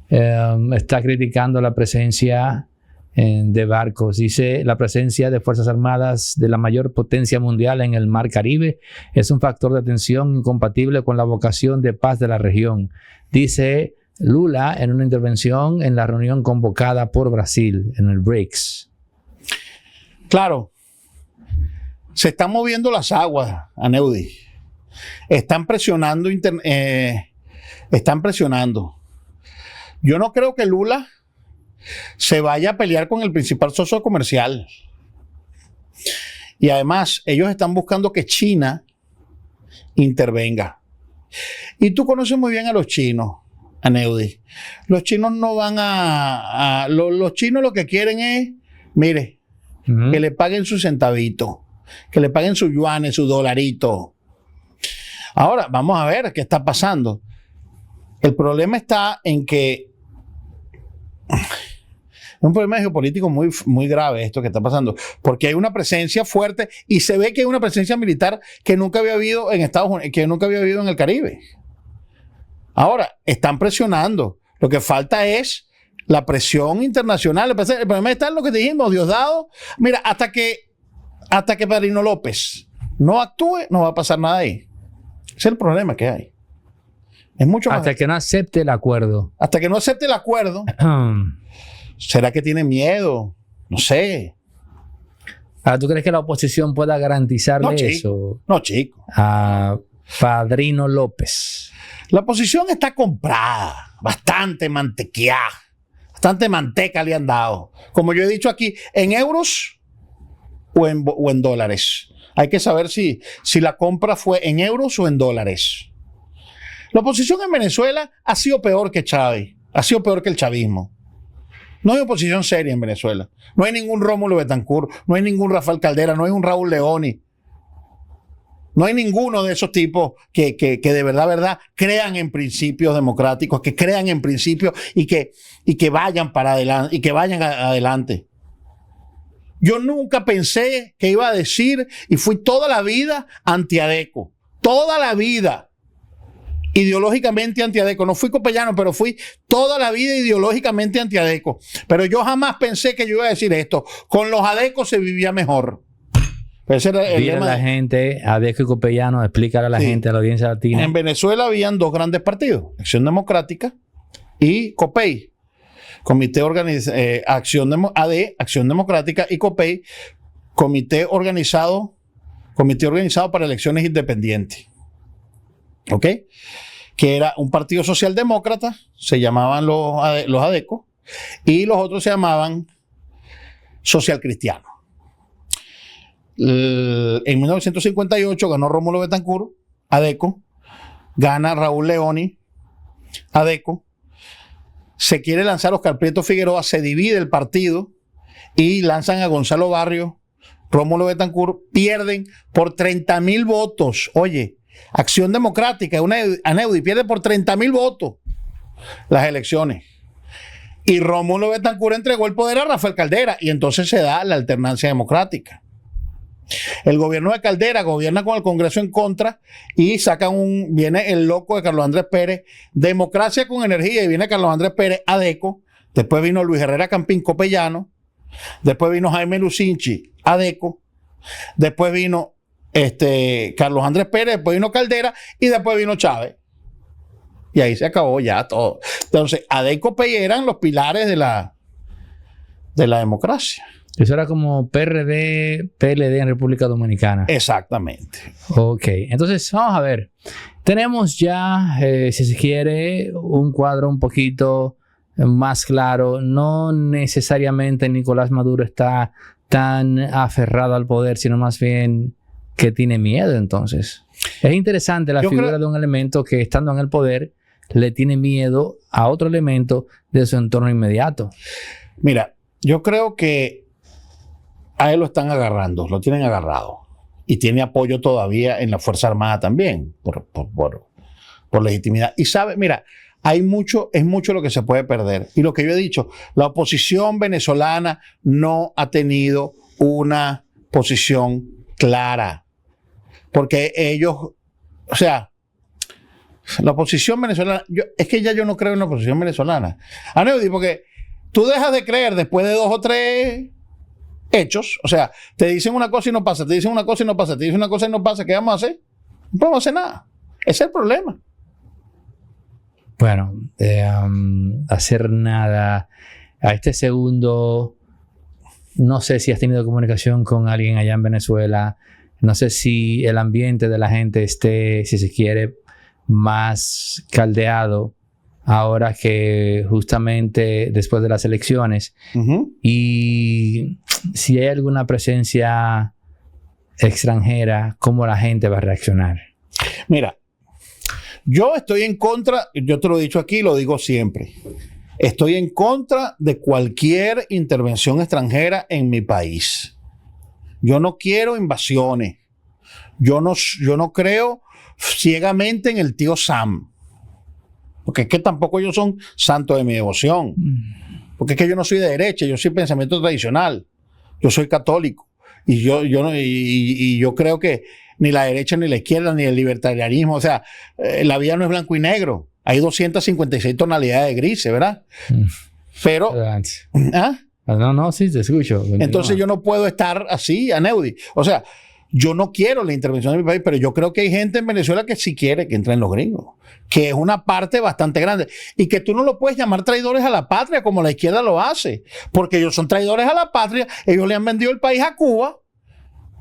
está criticando la presencia de barcos. Dice, la presencia de Fuerzas Armadas de la mayor potencia mundial en el Mar Caribe es un factor de tensión incompatible con la vocación de paz de la región. Dice Lula en una intervención en la reunión convocada por Brasil en el BRICS. Claro. Se están moviendo las aguas, Aneudi. Están presionando. Están presionando. Yo no creo que Lula se vaya a pelear con el principal socio comercial. Y además, ellos están buscando que China intervenga. Y tú conoces muy bien a los chinos, Aneudi. Los chinos no van los chinos lo que quieren es, mire, que le paguen su centavito. Que le paguen sus yuanes, su dolarito. Ahora, vamos a ver qué está pasando. El problema está en que es un problema geopolítico muy, muy grave esto que está pasando, porque hay una presencia fuerte y se ve que hay una presencia militar que nunca había habido en Estados Unidos, que nunca había habido en el Caribe. Ahora, están presionando. Lo que falta es la presión internacional. El problema está en lo que dijimos, Diosdado. Mira, hasta que Padrino López no actúe, no va a pasar nada ahí. Ese es el problema que hay. Es mucho más. Hasta que no acepte el acuerdo. Hasta que no acepte el acuerdo. ¿Será que tiene miedo? No sé. ¿Tú crees que la oposición pueda garantizarle eso? No, chico. A Padrino López. La oposición está comprada. Bastante mantequeada. Bastante manteca le han dado. Como yo he dicho aquí, en euros o en dólares. Hay que saber si la compra fue en euros o en dólares. La oposición en Venezuela ha sido peor que Chávez, ha sido peor que el chavismo. No hay oposición seria en Venezuela. No hay ningún Rómulo Betancourt, no hay ningún Rafael Caldera, no hay un Raúl Leoni. No hay ninguno de esos tipos que de verdad crean en principios democráticos, que crean en principios y que vayan para adelante, y que vayan adelante. Yo nunca pensé que iba a decir, y fui toda la vida anti-ADECO. Toda la vida. Ideológicamente anti-ADECO. No fui copellano, pero fui toda la vida ideológicamente anti-ADECO. Pero yo jamás pensé que yo iba a decir esto. Con los ADECO se vivía mejor. Pero ese era el Dile a lema la gente, a Adeco y Copellano, explícale a la gente, a la audiencia latina. En Venezuela habían dos grandes partidos, Acción Democrática y COPEI. Acción Democrática y COPEI, Comité organizado para elecciones independientes. ¿Ok? Que era un partido socialdemócrata, se llamaban los ADECO, y los otros se llamaban socialcristianos. En 1958 ganó Rómulo Betancourt, ADECO, gana Raúl Leoni, ADECO, se quiere lanzar Oscar Prieto Figueroa, se divide el partido y lanzan a Gonzalo Barrios, Rómulo Betancourt, pierden por 30,000 votos. Oye, Acción Democrática, Aneudi, pierde por 30,000 votos las elecciones. Y Rómulo Betancourt entregó el poder a Rafael Caldera y entonces se da la alternancia democrática. El gobierno de Caldera gobierna con el Congreso en contra y viene el loco de Carlos Andrés Pérez, Democracia con Energía, y viene Carlos Andrés Pérez, ADECO, después vino Luis Herrera Campín, Copellano, después vino Jaime Lucinchi, ADECO, después vino Carlos Andrés Pérez, después vino Caldera y después vino Chávez. Y ahí se acabó ya todo. Entonces, ADECO y COPEI eran los pilares de la democracia. Eso era como PRD, PLD en República Dominicana. Exactamente. Ok, entonces vamos a ver. Tenemos ya, si se quiere, un cuadro un poquito más claro. No necesariamente Nicolás Maduro está tan aferrado al poder, sino más bien que tiene miedo entonces. Es interesante la figura de un elemento que estando en el poder le tiene miedo a otro elemento de su entorno inmediato. Mira, yo creo que a él lo están agarrando, lo tienen agarrado. Y tiene apoyo todavía en la Fuerza Armada también, por legitimidad. Y sabe, mira, es mucho lo que se puede perder. Y lo que yo he dicho, la oposición venezolana no ha tenido una posición clara. Porque ellos, o sea, la oposición venezolana, es que ya yo no creo en la oposición venezolana. Aneudi, porque tú dejas de creer después de 2 o 3 hechos, o sea, te dicen una cosa y no pasa, te dicen una cosa y no pasa, te dicen una cosa y no pasa, ¿qué vamos a hacer? No podemos hacer nada. Ese es el problema. Bueno, hacer nada. A este segundo, no sé si has tenido comunicación con alguien allá en Venezuela. No sé si el ambiente de la gente esté, si se quiere, más caldeado ahora que justamente después de las elecciones. Y si hay alguna presencia extranjera, ¿cómo la gente va a reaccionar? Mira, yo estoy en contra, yo te lo he dicho aquí, lo digo siempre, estoy en contra de cualquier intervención extranjera en mi país. Yo no quiero invasiones. Yo no creo ciegamente en el tío Sam. Porque es que tampoco ellos son santos de mi devoción. Porque es que yo no soy de derecha, yo soy pensamiento tradicional. Yo soy católico. Y yo creo que ni la derecha, ni la izquierda, ni el libertarianismo, o sea, la vida no es blanco y negro. Hay 256 tonalidades de grises, ¿verdad? Pero... ¿ah? No, sí, te escucho. Continúa. Entonces yo no puedo estar así, Aneudi. O sea, yo no quiero la intervención de mi país, pero yo creo que hay gente en Venezuela que sí quiere que entren los gringos, que es una parte bastante grande. Y que tú no lo puedes llamar traidores a la patria como la izquierda lo hace, porque ellos son traidores a la patria, ellos le han vendido el país a Cuba.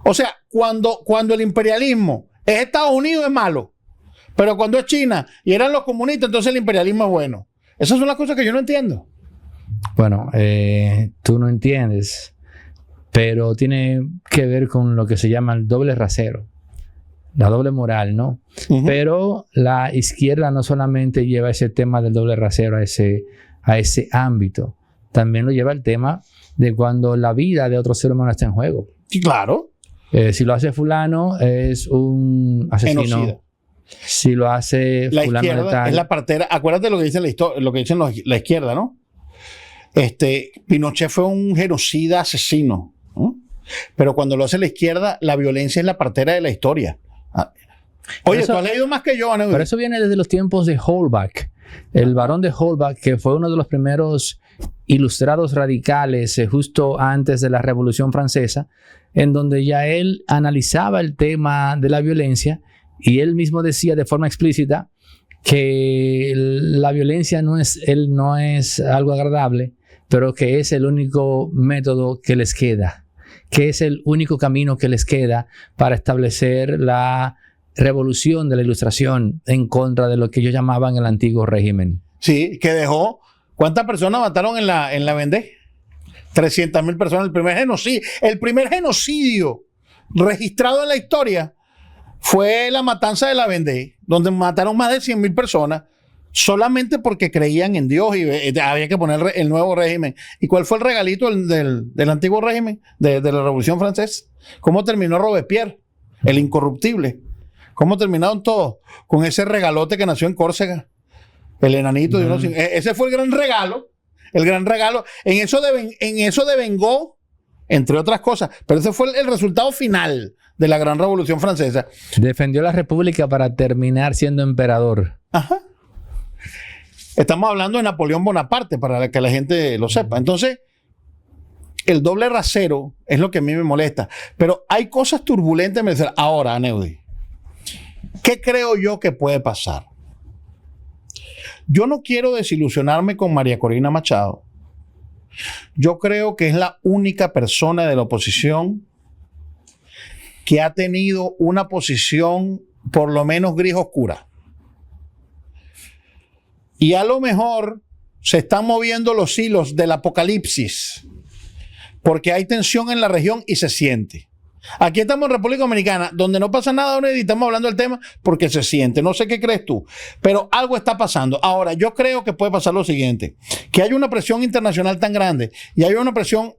O sea, cuando el imperialismo es Estados Unidos es malo, pero cuando es China y eran los comunistas, entonces el imperialismo es bueno. Esas son las cosas que yo no entiendo. Bueno, tú no entiendes, pero tiene que ver con lo que se llama el doble rasero, la doble moral, ¿no? Pero la izquierda no solamente lleva ese tema del doble rasero a ese ámbito, también lo lleva el tema de cuando la vida de otro ser humano está en juego. Sí, claro. Si lo hace fulano, es un asesino. Genocida. Si lo hace la fulano izquierda de tal, es la partera. Acuérdate lo que dice lo que dicen la izquierda, ¿no? Pinochet fue un genocida asesino, ¿no? Pero cuando lo hace la izquierda, la violencia es la partera de la historia. Oye, tú has leído más que yo, Aneudi. Pero eso viene desde los tiempos de Holbach. El barón de Holbach, que fue uno de los primeros ilustrados radicales justo antes de la Revolución Francesa, en donde ya él analizaba el tema de la violencia y él mismo decía de forma explícita que la violencia no es algo agradable, pero que es el único método que les queda, que es el único camino que les queda para establecer la revolución de la Ilustración en contra de lo que ellos llamaban el antiguo régimen. Sí, que dejó. ¿Cuántas personas mataron en la Vendée? 300.000 personas. El primer genocidio registrado en la historia fue la matanza de la Vendée, donde mataron más de 100.000 personas solamente porque creían en Dios y había que poner el nuevo régimen. ¿Y cuál fue el regalito del antiguo régimen, de la Revolución Francesa? ¿Cómo terminó Robespierre, el incorruptible? ¿Cómo terminaron todos? Con ese regalote que nació en Córcega, el enanito de unos... Ese fue el gran regalo. En eso devengó, entre otras cosas, pero ese fue el resultado final de la gran Revolución Francesa. Defendió la República para terminar siendo emperador. Ajá. Estamos hablando de Napoleón Bonaparte, para que la gente lo sepa. Entonces, el doble rasero es lo que a mí me molesta. Pero hay cosas turbulentas en Venezuela. Ahora, Neudi, ¿qué creo yo que puede pasar? Yo no quiero desilusionarme con María Corina Machado. Yo creo que es la única persona de la oposición que ha tenido una posición por lo menos gris oscura. Y a lo mejor se están moviendo los hilos del apocalipsis porque hay tensión en la región y se siente. Aquí estamos en República Dominicana, donde no pasa nada, y estamos hablando del tema porque se siente. No sé qué crees tú, pero algo está pasando. Ahora, yo creo que puede pasar lo siguiente, que haya una presión internacional tan grande y haya una presión,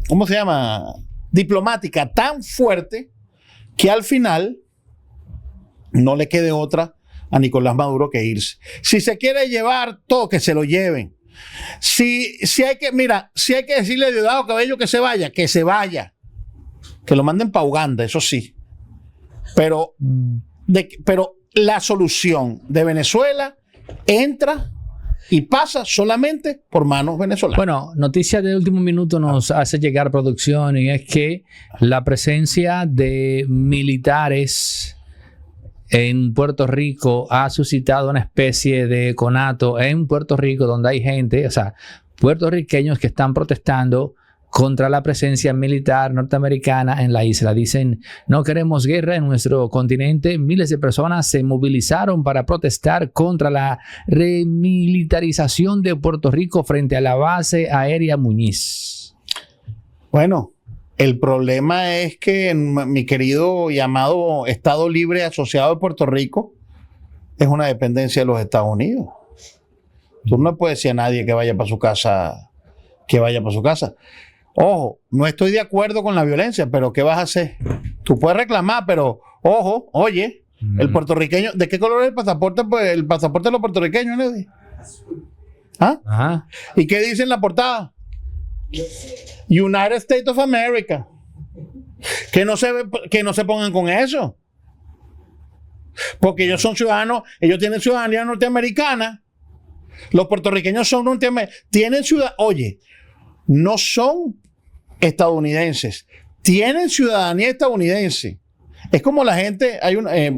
¿cómo se llama? Diplomática tan fuerte que al final no le quede otra a Nicolás Maduro que irse. Si se quiere llevar todo, que se lo lleven. Si hay que decirle a Diosdado Cabello que se vaya, que lo manden para Uganda, eso sí, pero la solución de Venezuela entra y pasa solamente por manos venezolanas. Bueno, noticia de último minuto nos hace llegar producción, y es que la presencia de militares en Puerto Rico ha suscitado una especie de conato en Puerto Rico, donde hay gente, o sea, puertorriqueños que están protestando contra la presencia militar norteamericana en la isla. Dicen, no queremos guerra en nuestro continente. Miles de personas se movilizaron para protestar contra la remilitarización de Puerto Rico frente a la base aérea Muñiz. Bueno, el problema es que en mi querido y amado Estado Libre Asociado de Puerto Rico es una dependencia de los Estados Unidos. Tú no puedes decir a nadie que vaya para su casa, Ojo, no estoy de acuerdo con la violencia, pero ¿qué vas a hacer? Tú puedes reclamar, pero ojo, oye, el puertorriqueño, ¿de qué color es el pasaporte? Pues el pasaporte de los puertorriqueños, ¿no? ¿Ah? Ajá. ¿Y qué dice en la portada? United States of America. Que no se pongan con eso. Porque ellos son ciudadanos, ellos tienen ciudadanía norteamericana. Los puertorriqueños son norteamericanos. Tienen ciudadanía. Oye, no son estadounidenses. Tienen ciudadanía estadounidense. Es como la gente,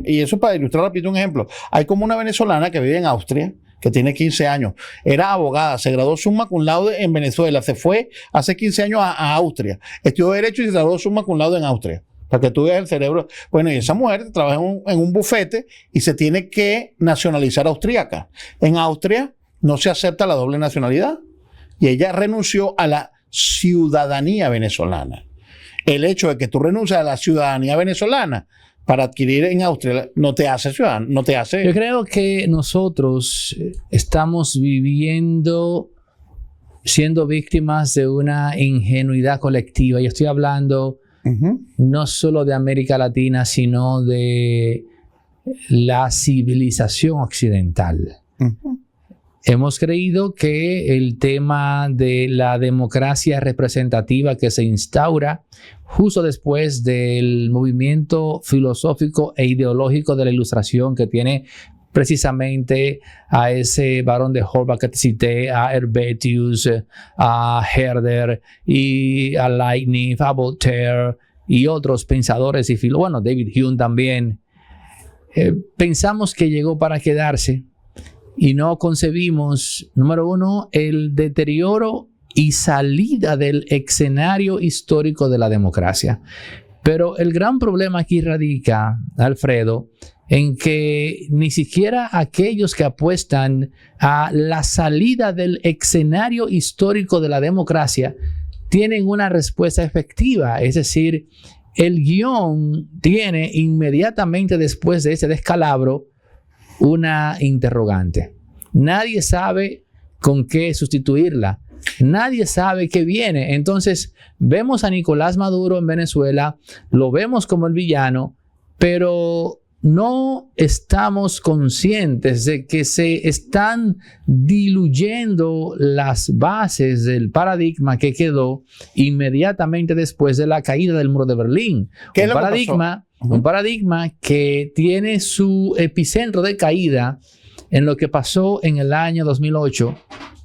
y eso para ilustrar rápido un ejemplo. Hay como una venezolana que vive en Austria, que tiene 15 años. Era abogada, se graduó summa cum laude en Venezuela, se fue hace 15 años a Austria. Estudió Derecho y se graduó summa cum laude en Austria. Para que tú veas el cerebro. Bueno, y esa mujer trabaja en un bufete y se tiene que nacionalizar austríaca. En Austria no se acepta la doble nacionalidad. Y ella renunció a la ciudadanía venezolana. El hecho de que tú renuncies a la ciudadanía venezolana para adquirir en Austria no te hace ciudadano, no te hace... Yo creo que nosotros estamos siendo víctimas de una ingenuidad colectiva. Yo estoy hablando no solo de América Latina, sino de la civilización occidental. Hemos creído que el tema de la democracia representativa que se instaura justo después del movimiento filosófico e ideológico de la Ilustración, que tiene precisamente a ese varón de Holbach que te cité, a Helvetius, a Herder y a Leibniz, a Voltaire y otros pensadores y filósofos, bueno, David Hume también. Pensamos que llegó para quedarse y no concebimos, número uno, el deterioro y salida del escenario histórico de la democracia. Pero el gran problema aquí radica, Alfredo, en que ni siquiera aquellos que apuestan a la salida del escenario histórico de la democracia tienen una respuesta efectiva. Es decir, el guión tiene inmediatamente después de ese descalabro una interrogante. Nadie sabe con qué sustituirla. Nadie sabe qué viene. Entonces, vemos a Nicolás Maduro en Venezuela, lo vemos como el villano, pero no estamos conscientes de que se están diluyendo las bases del paradigma que quedó inmediatamente después de la caída del muro de Berlín. Un paradigma que tiene su epicentro de caída en lo que pasó en el año 2008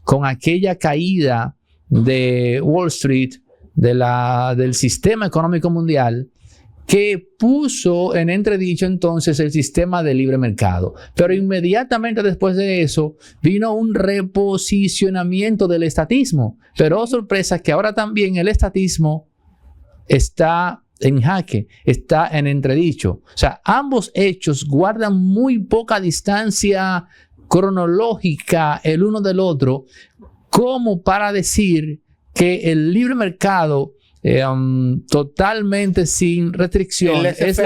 con aquella caída de Wall Street, del sistema económico mundial, que puso en entredicho entonces el sistema de libre mercado. Pero inmediatamente después de eso vino un reposicionamiento del estatismo. Pero, oh, sorpresa, que ahora también el estatismo está en jaque, está en entredicho. O sea, ambos hechos guardan muy poca distancia cronológica el uno del otro, como para decir que el libre mercado totalmente sin restricción es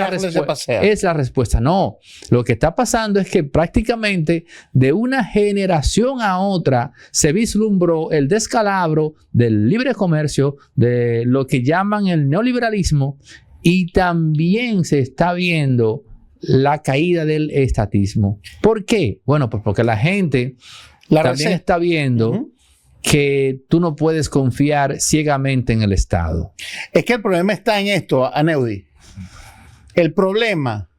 la respuesta. No, lo que está pasando es que prácticamente de una generación a otra se vislumbró el descalabro del libre comercio, de lo que llaman el neoliberalismo, y también se está viendo la caída del estatismo. ¿Por qué? Bueno, pues porque la gente también está viendo que tú no puedes confiar ciegamente en el Estado. Es que el problema está en esto, Aneudi. El problema,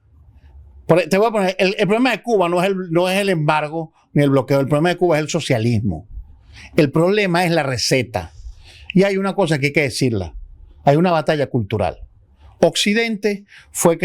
te voy a poner, el problema de Cuba no es el embargo ni el bloqueo. El problema de Cuba es el socialismo. El problema es la receta. Y hay una cosa que hay que decirla. Hay una batalla cultural. Occidente fue